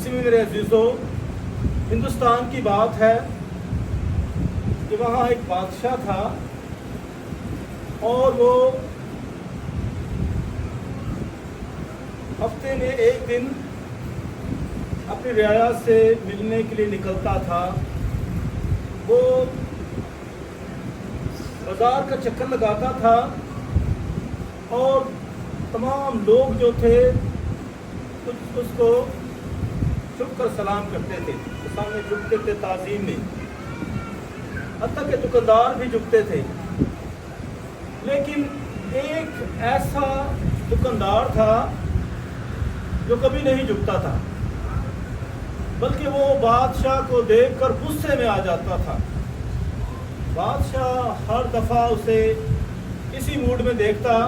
में मेरे अजीज़ों, हिंदुस्तान की बात है कि वहाँ एक बादशाह था और वो हफ्ते में एक दिन अपनी रियाया से मिलने के लिए निकलता था। वो बाज़ार का चक्कर लगाता था और तमाम लोग जो थे उसको झुक कर सलाम करते थे, तो सामने झुकते थे ताज़ीम में, हत्ता के दुकानदार भी झुकते थे। लेकिन एक ऐसा दुकानदार था जो कभी नहीं झुकता था, बल्कि वो बादशाह को देखकर गुस्से में आ जाता था। बादशाह हर दफ़ा उसे इसी मूड में देखता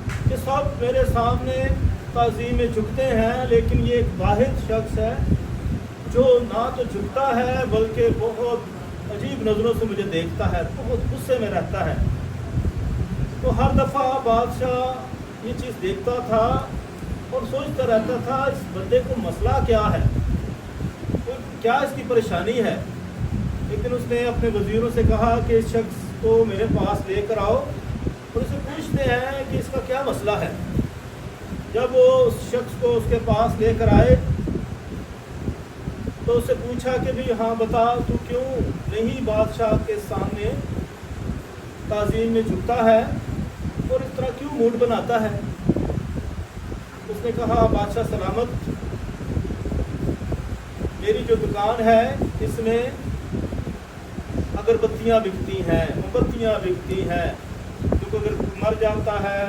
कि सब मेरे सामने ताज़ीम में झुकते हैं, लेकिन ये एक वाहिद शख्स है जो ना तो झुकता है बल्कि बहुत अजीब नज़रों से मुझे देखता है, बहुत गुस्से में रहता है। तो हर दफ़ा बादशाह ये चीज़ देखता था और सोचता रहता था इस बंदे को मसला क्या है, क्या इसकी परेशानी है। एक दिन उसने अपने वज़ीरों से कहा कि इस शख्स को मेरे पास लेकर आओ और उसे पूछते हैं कि इसका क्या मसला है। जब वो उस शख्स को उसके पास लेकर आए तो उससे पूछा कि भाई हाँ बता, तू क्यों नहीं बादशाह के सामने ताज़ीम में झुकता है और इस तरह क्यों मूड बनाता है। उसने कहा बादशाह सलामत, मेरी जो दुकान है इसमें अगरबत्तियाँ बिकती हैं, मोमबत्तियाँ बिकती हैं, जो अगर मर जाता है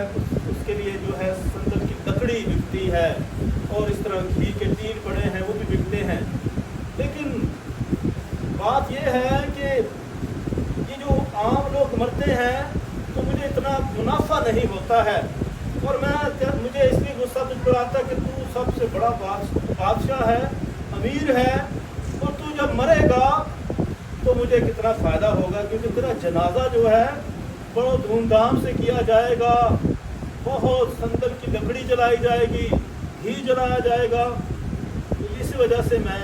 उसके लिए जो है संदल की लकड़ी बिकती है और इस तरह घी के टीन पड़े हैं वो भी बिकते हैं। लेकिन बात यह है कि ये जो आम लोग मरते हैं तो मुझे इतना मुनाफा नहीं होता है और मुझे इसलिए गुस्सा तुझ पर आता कि तू सबसे बड़ा बादशाह है, अमीर है, और तू जब मरेगा तो मुझे कितना फ़ायदा होगा, क्योंकि तेरा जनाजा जो है बड़ा धूमधाम से किया जाएगा, बहुत संदल की लकड़ी जलाई जाएगी, घी जलाया जाएगा। तो इसी वजह से मैं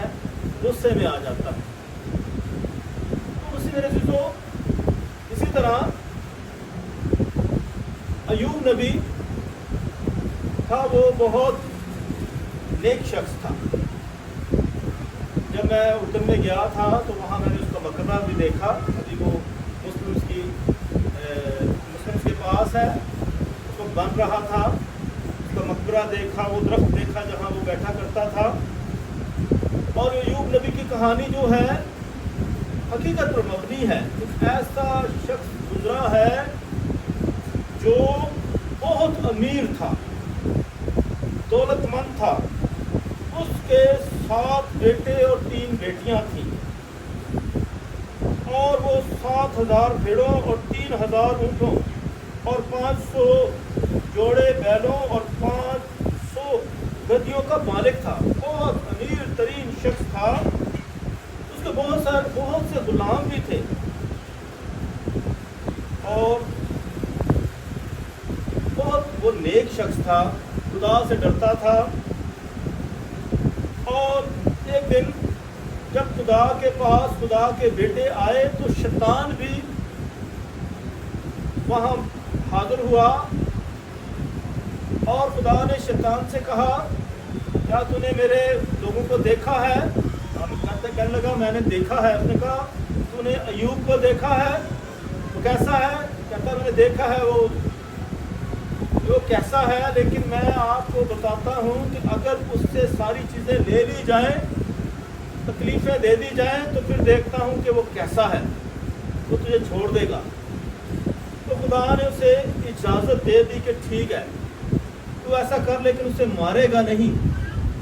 गुस्से में आ जाता हूँ। तो उसी मेरे से तो इसी तरह अयूब नबी था, वो बहुत नेक शख्स था। जब मैं उर्दू में गया था तो वहाँ मैंने उसका मकबरा भी देखा। अभी वो मुस्लिम्स के पास है, उसको बन रहा था, उसका मकबरा देखा, वो दरख्त देखा जहाँ वो बैठा करता था। और अयूब नबी की कहानी जो है हकीकत पर मबनी है। एक ऐसा शख्स गुजरा है जो बहुत अमीर था, दौलतमंद था, उसके 7 बेटे और 3 बेटियां थीं और वो 7,000 भेड़ों और 3,000 ऊँटों और 500 जोड़े बैलों और 500 गधियों का मालिक था। बहुत अमीर तरीन शख्स था। उसके बहुत से गुलाम भी थे और बहुत वो नेक शख्स था, खुदा से डरता था। और एक दिन जब खुदा के पास खुदा के बेटे आए तो शैतान भी वहाँ हाजिर हुआ और खुदा ने शैतान से कहा क्या तूने मेरे लोगों को देखा है। कहने लगा मैंने देखा है। उसने कहा तूने अयूब को देखा है, वो कैसा है। कहता मैंने देखा है, वो कैसा है, लेकिन मैं आपको बताता हूँ कि अगर उससे सारी चीज़ें ले ली जाएं, तकलीफ़ें दे दी जाएं, तो फिर देखता हूँ कि वो कैसा है, वो तुझे छोड़ देगा। तो खुदा ने उसे इजाज़त दे दी कि ठीक है तू ऐसा कर, लेकिन उसे मारेगा नहीं।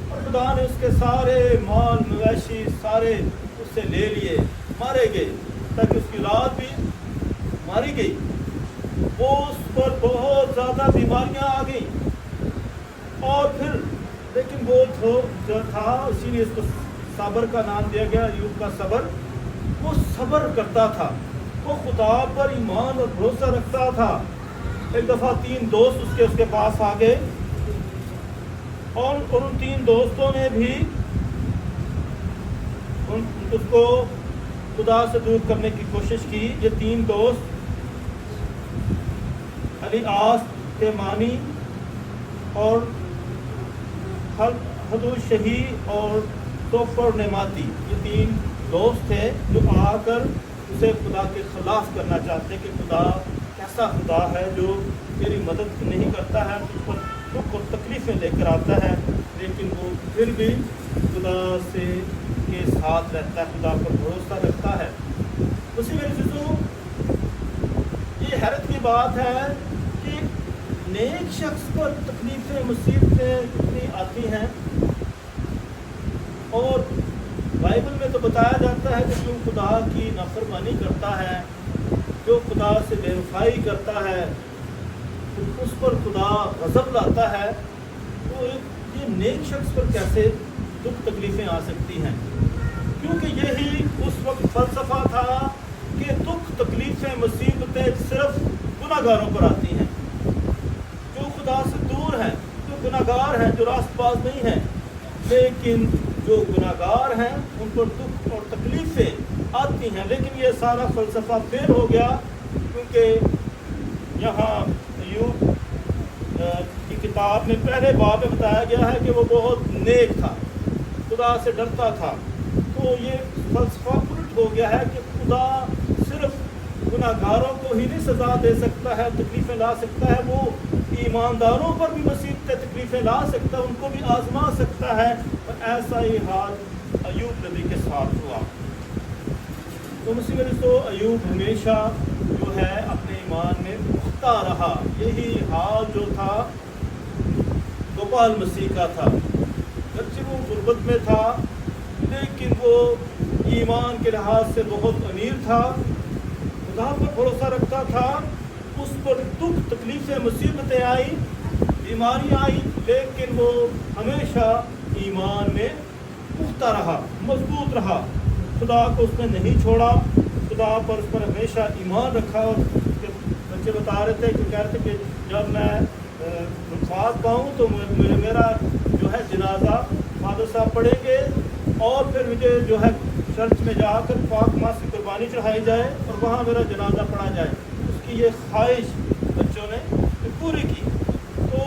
और खुदा ने उसके सारे माल मवेशी सारे उससे ले लिए, मारे गए, ताकि उसकी औलाद भी मारी गई। वो उस पर बहुत ज़्यादा बीमारियां आ गई और फिर लेकिन वो जो था, इसीलिए इसको सब्र का नाम दिया गया, अयूब का सब्र। वो सब्र करता था, वो खुदा पर ईमान और भरोसा रखता था। एक दफ़ा 3 दोस्त उसके पास आ गए और उन 3 दोस्तों ने भी اس को खुदा से दूर करने की कोशिश की। ये तीन दोस्त अलिआस तेमानी और हदुल शही और तोफर नेमाती, ये तीन दोस्त थे जो आकर उसे खुदा के खिलाफ करना चाहते कि खुदा कैसा खुदा है जो तेरी मदद नहीं करता है, तुझ पर दुख और तकलीफ़ें लेकर आता है, लेकिन वो फिर भी खुदा से के साथ रहता है, खुदा पर भरोसा रखता है। उसी में ये हैरत की बात है कि नेक शख्स पर तकलीफ़ें मुसीबतें कितनी आती हैं, और बाइबल में तो बताया जाता है कि जो खुदा की नाफरमानी करता है, जो खुदा से बेवफाई करता है, तो उस पर खुदा गज़ब लाता है। तो ये नेक शख्स पर कैसे दुख तकलीफ़ें आ सकती हैं? क्योंकि यही उस वक्त फ़लसफ़ा था कि दुख तकलीफ़ें मुसीबतें सिर्फ गुनाहगारों पर आती हैं, जो खुदा से दूर हैं, जो गुनाहगार हैं, जो रास्तबाज नहीं हैं। लेकिन जो गुनाहगार हैं उन पर दुख और तकलीफ़ें आती हैं। लेकिन ये सारा फ़लसफ़ा फेल हो गया, क्योंकि यहाँ अय्यूब की किताब में पहले बाब में बताया गया है कि वो बहुत नेक था, खुदा से डरता था। तो ये फ़लसफ़ा उल्ट हो गया है कि खुदा सिर्फ गुनाहगारों को ही नहीं सज़ा दे सकता है, तकलीफ़ें ला सकता है, वो ईमानदारों पर भी मुसीबतें तकलीफ़ें ला सकता है, उनको भी आज़मा सकता है। और ऐसा ही हाल अय्यूब नबी के साथ हुआ। तो मुस्लिम अय्यूब हमेशा जो है अपने ईमान में पुख्ता रहा। यही हाल जो था गोपाल मसीह का था। जबकि वो गुर्बत में था, लेकिन वो ईमान के लिहाज से बहुत अमीर था, खुदा पर भरोसा रखता था। उस पर दुख तकलीफ़ें मुसीबतें आई, बीमारियाँ आई, लेकिन वो हमेशा ईमान में पुख्ता रहा, मजबूत रहा। खुदा को उसने नहीं छोड़ा, खुदा पर उस पर हमेशा ईमान रखा। और बच्चे बता रहे थे कि कह रहे थे कि जब मैं वफात पाऊँ तो मेरा जो है जनाजा फादर साहब पढ़ेंगे, और फिर मुझे जो है चर्च में जाकर पाक माँ से कुर्बानी चढ़ाई जाए और वहाँ मेरा जनाजा पढ़ा जाए। उसकी ये ख्वाहिश बच्चों ने पूरी की। तो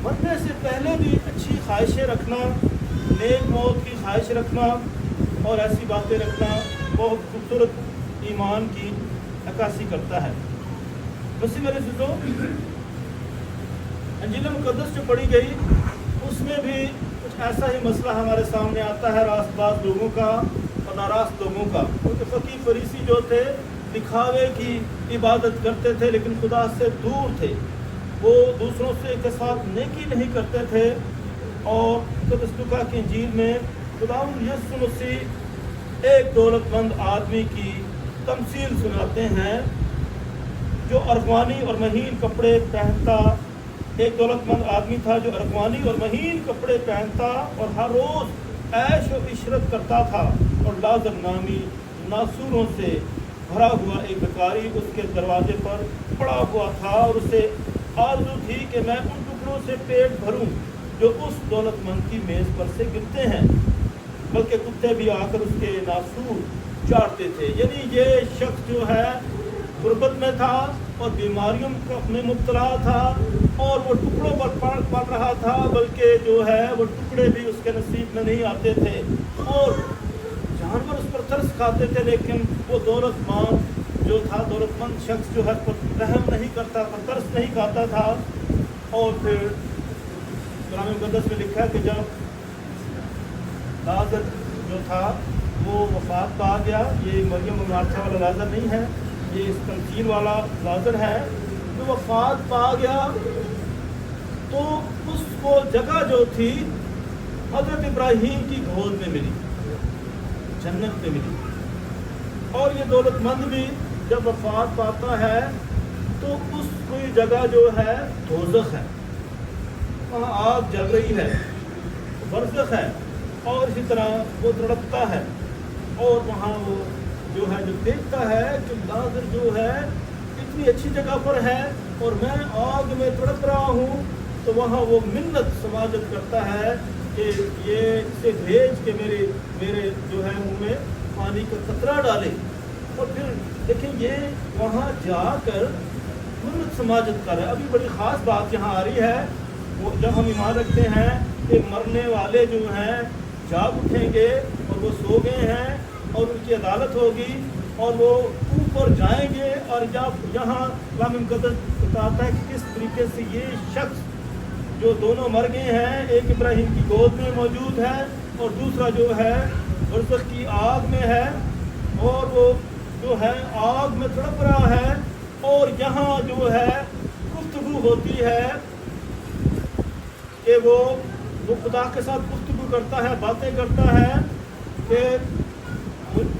मरने से पहले भी अच्छी ख्वाहिशें रखना, नेक मौत की ख्वाहिश रखना और ऐसी बातें रखना बहुत खूबसूरत ईमान की अक्कासी करता है। वैसे मेरे दोस्तों, इंजील मुक़द्दस जो पढ़ी गई उसमें भी कुछ ऐसा ही मसला हमारे सामने आता है, रास्तबाज लोगों का और नाराज़ लोगों का। क्योंकि फ़कीह फरीसी जो थे दिखावे की इबादत करते थे, लेकिन खुदा से दूर थे। वो दूसरों से के साथ नेकी नहीं करते थे। और लूका की इंजील में खुदावंद यीशु मसीह एक दौलतमंद आदमी की तमसील सुनाते हैं, जो अरगवानी और महीन कपड़े पहनता। एक दौलतमंद आदमी था जो अरगवानी और महीन कपड़े पहनता और हर रोज़ ऐश व इशरत करता था। और लाजर नामी नासूरों से भरा हुआ एक भिखारी उसके दरवाजे पर पड़ा हुआ था, और उसे आरज़ू थी कि मैं उन टुकड़ों से पेट भरूं जो उस दौलतमंद की मेज़ पर से गिरते हैं, बल्कि कुत्ते भी आकर उसके नासूर चाटते थे। यानी ये शख्स जो है गुर्बत में था और बीमारियों में मुब्तला था, और वो टुकड़ों पर पड़ रहा था, बल्कि जो है वो टुकड़े भी उसके नसीब में नहीं आते थे। और जानवर उस पर तरस खाते थे, लेकिन वो दौलतमंद शख्स जो है पर रहम नहीं करता था, तरस नहीं खाता था। और फिर कुरान मुक़द्दस में लिखा है कि जब लाजर जो था वो वफात पा गया, ये मरियम और मार्था वाला लाजर नहीं है, ये इस तमसील वाला लाजर है, जो वफात पा गया, तो उसको जगह जो थी हज़रत इब्राहीम की गोद में मिली, जन्नत में मिली। और ये दौलतमंद भी जब वफात पाता है तो उसकी जगह जो है दोज़ख है, वहाँ आग जल रही है, बरज़ख है, और इसी तरह वो तड़पता है। और वहाँ वो जो है जो देखता है कि लाजर जो है इतनी अच्छी जगह पर है और मैं आग में तड़प रहा हूँ, तो वहाँ वो मिन्नत समाजत करता है کہ یہ اسے بھیج کے میرے جو ہے منہ میں پانی کا قطرہ ڈالے. اور پھر دیکھیں یہ وہاں جا کر منت سماجت کر رہا ہے. ابھی بڑی خاص بات یہاں آ رہی ہے. وہ جب ہم ایمان رکھتے ہیں کہ مرنے والے جو ہیں جاگ اٹھیں گے اور وہ سو گئے ہیں اور ان کی عدالت ہوگی اور وہ اوپر جائیں گے, اور جب یہاں کلام مقدس بتاتا ہے کہ کس طریقے سے یہ شخص جو دونوں مر گئے ہیں, ایک ابراہیم کی گود میں موجود ہے اور دوسرا جو ہے برزخ کی آگ میں ہے, اور وہ جو ہے آگ میں تڑپ رہا ہے. اور یہاں جو ہے گفتگو ہوتی ہے کہ وہ خدا کے ساتھ گفتگو کرتا ہے, باتیں کرتا ہے کہ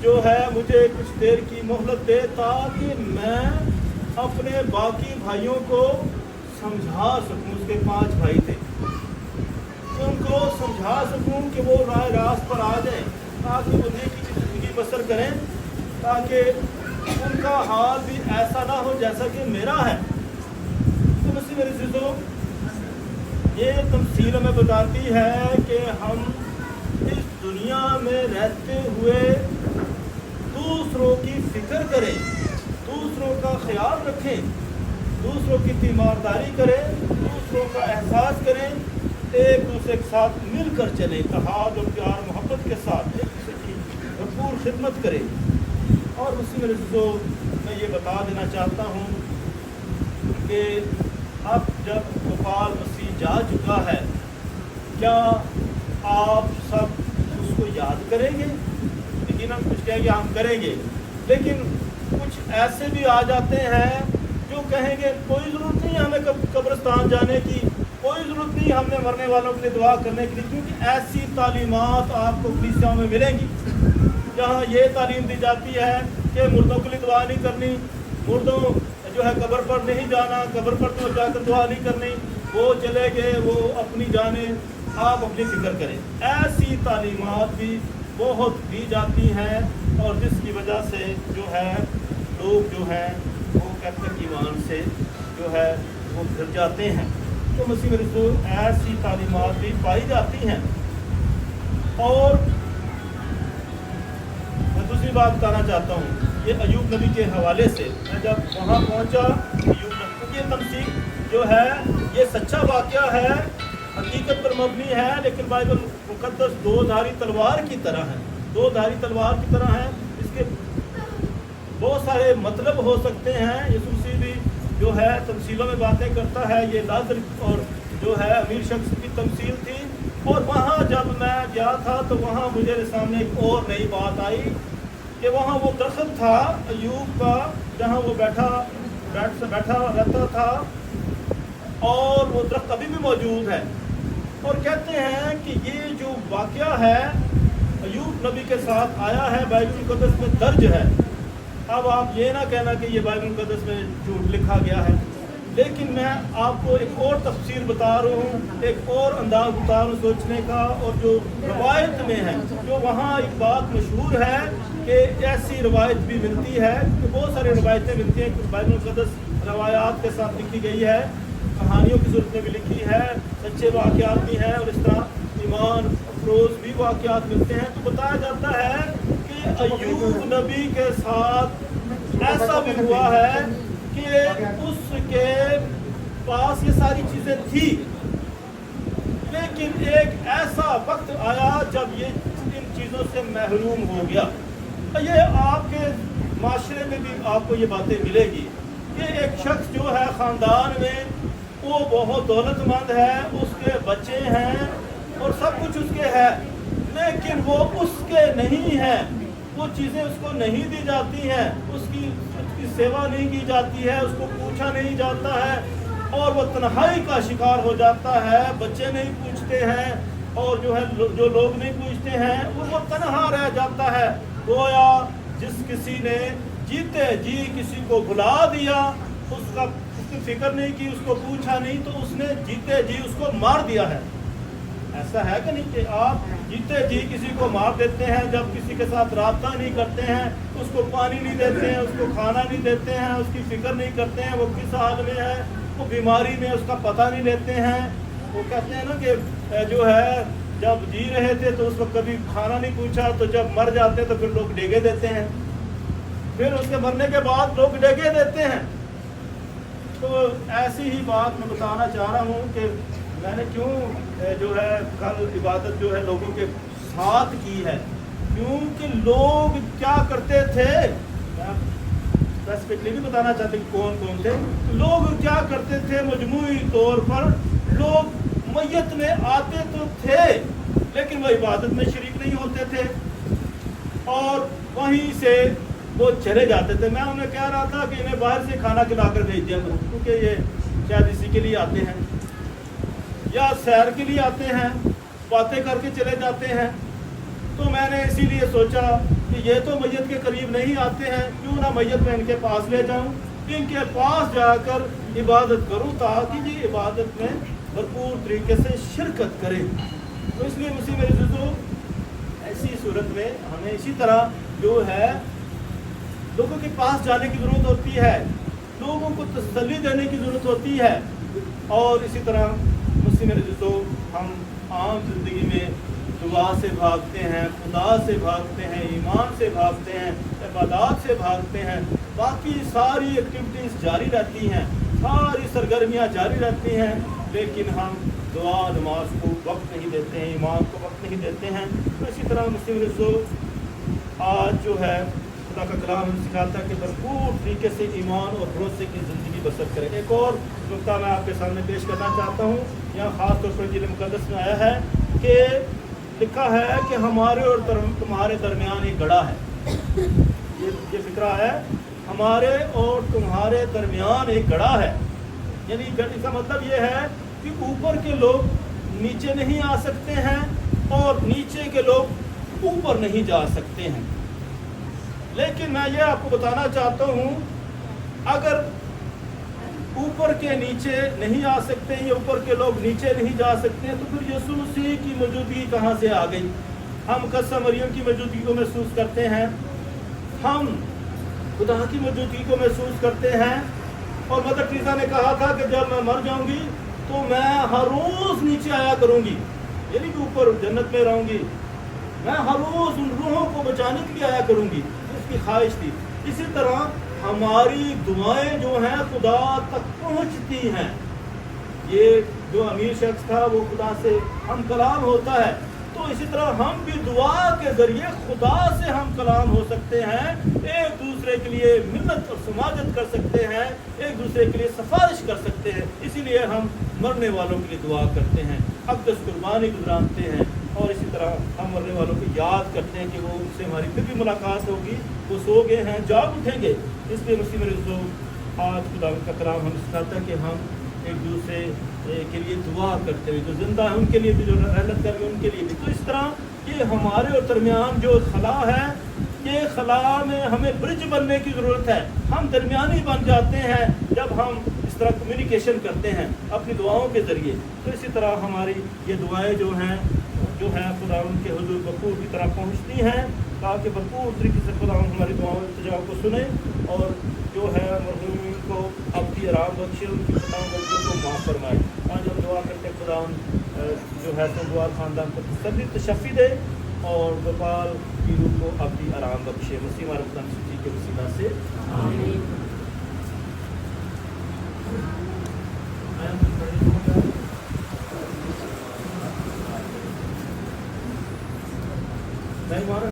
جو ہے مجھے کچھ دیر کی مہلت دے تاکہ میں اپنے باقی بھائیوں کو سمجھا سکوں. اس کے 5 بھائی تھے, ان کو سمجھا سکوں کہ وہ راہ راست پر آ جائیں تاکہ وہ نیکی کی زندگی بسر کریں, تاکہ ان کا حال بھی ایسا نہ ہو جیسا کہ میرا ہے. تو مسیح میرے عزیزو, یہ تمثیل ہمیں بتاتی ہے کہ ہم اس دنیا میں رہتے ہوئے دوسروں کی فکر کریں, دوسروں کا خیال رکھیں, دوسروں کی تیمارداری کریں, دوسروں کا احساس کریں, ایک دوسرے کے ساتھ مل کر چلیں, اتحاد اور پیار محبت کے ساتھ ایک دوسرے کی بھرپور خدمت کریں. اور اسی میں میں یہ بتا دینا چاہتا ہوں کہ اب جب غفال مسیح جا چکا ہے, کیا آپ سب اس کو یاد کریں گے؟ لیکن ہم کچھ کہیں گے ہم کریں گے, لیکن کچھ ایسے بھی آ جاتے ہیں جو کہیں گے کوئی ضرورت نہیں ہمیں قبرستان جانے کی, کوئی ضرورت نہیں ہم نے مرنے والوں کے لیے دعا کرنے کے لیے, کیونکہ ایسی تعلیمات آپ کو کلیسیاں میں ملیں گی جہاں یہ تعلیم دی جاتی ہے کہ مردوں کے لیے دعا نہیں کرنی, مردوں جو ہے قبر پر نہیں جانا, قبر پر تو جا کر دعا نہیں کرنی, وہ چلے گئے وہ اپنی جانیں, آپ اپنی فکر کریں. ایسی تعلیمات بھی بہت دی جاتی ہیں, اور جس کی وجہ سے جو ہے لوگ جو ہیں وہ کیتھولک ایمان سے جو ہے وہ گھر جاتے ہیں. تو مسیح رسول ایسی تعلیمات بھی پائی جاتی ہیں. اور میں دوسری بات بتانا چاہتا ہوں, یہ ایوب نبی کے حوالے سے میں جب وہاں پہنچا, ایوب نبی کی تمثیل جو ہے یہ سچا واقعہ ہے, حقیقت پر مبنی ہے, لیکن بائبل مقدس 2 دھاری تلوار کی طرح ہے, 2 دھاری تلوار کی طرح ہے. اس کے بہت سارے مطلب ہو سکتے ہیں. یسوع مسیح بھی جو ہے تمثیلوں میں باتیں کرتا ہے. یہ لازر اور جو ہے امیر شخص کی تمثیل تھی, اور وہاں جب میں گیا تھا تو وہاں مجھے سامنے ایک اور نئی بات آئی کہ وہاں وہ درخت تھا ایوب کا جہاں وہ بیٹھا رہتا تھا, اور وہ درخت ابھی بھی موجود ہے. اور کہتے ہیں کہ یہ جو واقعہ ہے ایوب نبی کے ساتھ آیا ہے, بائبل مقدس میں درج ہے. اب آپ یہ نہ کہنا کہ یہ بائبل مقدس میں جھوٹ لکھا گیا ہے, لیکن میں آپ کو ایک اور تفسیر بتا رہا ہوں, ایک اور انداز بتا رہا ہوں سوچنے کا. اور جو روایت میں ہے, جو وہاں ایک بات مشہور ہے کہ ایسی روایت بھی ملتی ہے, کہ بہت ساری روایتیں ملتی ہیں, کہ بائبل مقدس روایات کے ساتھ لکھی گئی ہے, کہانیوں کی صورت میں بھی لکھی ہے, سچے واقعات بھی ہیں, اور اس طرح ایمان افروز بھی واقعات ملتے ہیں. تو بتایا جاتا ہے کہ ایوب نبی کے ساتھ ایسا بھی ہوا ہے کہ اس کے پاس یہ ساری چیزیں تھی, لیکن ایک ایسا وقت آیا جب یہ ان چیزوں سے محروم ہو گیا. یہ آپ کے معاشرے میں بھی آپ کو یہ باتیں ملے گی کہ ایک شخص جو ہے خاندان میں وہ بہت دولت مند ہے, اس کے بچے ہیں اور سب کچھ اس کے ہے, لیکن وہ اس کے نہیں ہیں, وہ چیزیں اس کو نہیں دی جاتی ہیں, اس کی سیوا نہیں کی جاتی ہے, اس کو پوچھا نہیں جاتا ہے, اور وہ تنہائی کا شکار ہو جاتا ہے. بچے نہیں پوچھتے ہیں, اور جو ہے جو لوگ نہیں پوچھتے ہیں, وہ تنہا رہ جاتا ہے. گویا جس کسی نے جیتے جی کسی کو بھلا دیا, اس کی فکر نہیں کی, اس کو پوچھا نہیں, تو اس نے جیتے جی اس کو مار دیا ہے. ایسا ہے کہ نہیں کہ آپ جیتے جی کسی کو مار دیتے ہیں, جب کسی کے ساتھ رابطہ نہیں کرتے ہیں, اس کو پانی نہیں دیتے ہیں, اس کو کھانا نہیں دیتے ہیں, اس کی فکر نہیں کرتے ہیں, وہ کس حال میں ہے, وہ بیماری میں اس کا پتہ نہیں لیتے ہیں. وہ کہتے ہیں نا کہ جو ہے जब जी रहे थे तो उस वक्त कभी खाना नहीं पूछा, तो जब मर जाते तो फिर लोग डेगे देते हैं, फिर उसके मरने के बाद लोग डेगे देते हैं। तो ऐसी ही बात मैं बताना चाह रहा हूँ कि मैंने क्यों जो है कल इबादत जो है लोगों के साथ की है, क्योंकि लोग क्या करते थे, स्पेसिफिकली भी बताना चाहते कि कौन कौन थे। लोग क्या करते थे, मजमूई तौर पर लोग मैयत में आते तो थे लेकिन वो इबादत में शरीक नहीं होते थे और वहीं से वो चले जाते थे। मैं उन्हें कह रहा था कि इन्हें बाहर से खाना खिलाकर भेज दिया करो, क्योंकि ये शायद इसी के लिए आते हैं या सैर के लिए आते हैं, बातें करके चले जाते हैं। तो मैंने इसीलिए सोचा कि ये तो मैयत के करीब नहीं आते हैं, क्यों ना मैयत में इनके पास ले जाऊं, इनके पास जाकर इबादत करूं ताकि ये इबादत में भरपूर तरीके से शिरकत करें। तो इसलिए मुझे मेरे दोस्तों ऐसी सूरत में हमें इसी तरह जो है लोगों के पास जाने की ज़रूरत होती है, लोगों को तसल्ली देने की ज़रूरत होती है। और इसी तरह मुझसे मेरे दोस्तों हम आम ज़िंदगी में दुआ से भागते हैं, खुदा से भागते हैं, ईमान से भागते हैं, इबादत से भागते हैं, बाकी सारी एक्टिविटीज़ जारी रहती हैं, सारी सरगर्मियाँ जारी रहती हैं, लेकिन हम दुआ नमाज को वक्त नहीं देते हैं, ईमान को वक्त नहीं देते हैं। तो इसी तरह मुस्लिम रसूल आज जो है खुदा का कलाम सिखाता है कि भरपूर तरीके से ईमान और भरोसे की ज़िंदगी बसर करें। एक और नुकता मैं आपके सामने पेश करना चाहता हूँ, यहाँ ख़ास तौर पर इंजील मुक़द्दस में आया है कि लिखा है कि हमारे और तुम्हारे दरमियान एक गड़ा है। ये फिक्रा है, हमारे और तुम्हारे दरमियान एक गड़ा है। यानी इसका मतलब ये है कि ऊपर के लोग नीचे नहीं आ सकते हैं और नीचे के लोग ऊपर नहीं जा सकते हैं। लेकिन मैं ये आपको बताना चाहता हूँ, अगर ऊपर के नीचे नहीं आ सकते हैं, ऊपर के लोग नीचे नहीं जा सकते हैं, तो फिर यीशु मसीह की मौजूदगी कहाँ से आ गई? हम कस्सा मरियम की मौजूदगी को महसूस करते हैं, हम खुदा की मौजूदगी को महसूस करते हैं। और मदर टेरेसा ने कहा था कि जब मैं मर जाऊंगी तो मैं हर रोज़ नीचे आया करूंगी, यानी कि ऊपर जन्नत में रहूंगी, मैं हर रोज़ उन रूहों को बचाने के लिए आया करूंगी, उसकी ख्वाहिश थी। इसी तरह हमारी दुआएं जो हैं खुदा तक पहुंचती हैं। ये जो अमीर शख्स था वो खुदा से हम कलाम होता है, तो इसी तरह हम भी दुआ के ज़रिए खुदा से हम कलाम हो सकते हैं, एक दूसरे के लिए मिन्नत और समाजत कर सकते हैं, एक दूसरे के लिए सिफारिश कर सकते हैं। इसीलिए हम मरने वालों के लिए दुआ करते हैं, अक़दस कुर्बानी गुज़राते हैं, और इसी तरह हम मरने वालों को याद करते हैं कि वो उनसे हमारी फिर भी मुलाकात होगी, वो सो गए हैं, जाग उठेंगे। इसलिए मुस्लिम रसूल आज खुदा का कलाम हमें सिखाता है कि हम एक दूसरे के लिए दुआ करते हुए, जो जिंदा है उनके लिए भी, जो रहलत कर गए उनके लिए भी। तो इस तरह ये हमारे और दरमियान जो खला है, ये खला में हमें ब्रिज बनने की ज़रूरत है। हम दरमियानी बन जाते हैं जब हम इस तरह कम्युनिकेशन करते हैं अपनी दुआओं के ज़रिए। तो इसी तरह हमारी ये दुआएं जो हैं खुदा उनके हुजूर भरपूर की तरह पहुँचती हैं, ताकि भरपूर तरीके से खुदा हमारी दुआओं इल्तिजा को सुने और जो है मरहूमीन को अपनी आराम बख्शे, उनकी तमाम गलतियों को माफ़ फरमाए। आज हम दुआ करते खुदा जो है सोमवार ख़ानदान को तसल्ली तशफ़ी दे और गोपाल की रूह को अपनी आराम बख्शे। मसीह हमारे खुदा मसीह के वसीला से आमीन। नहीं मारा।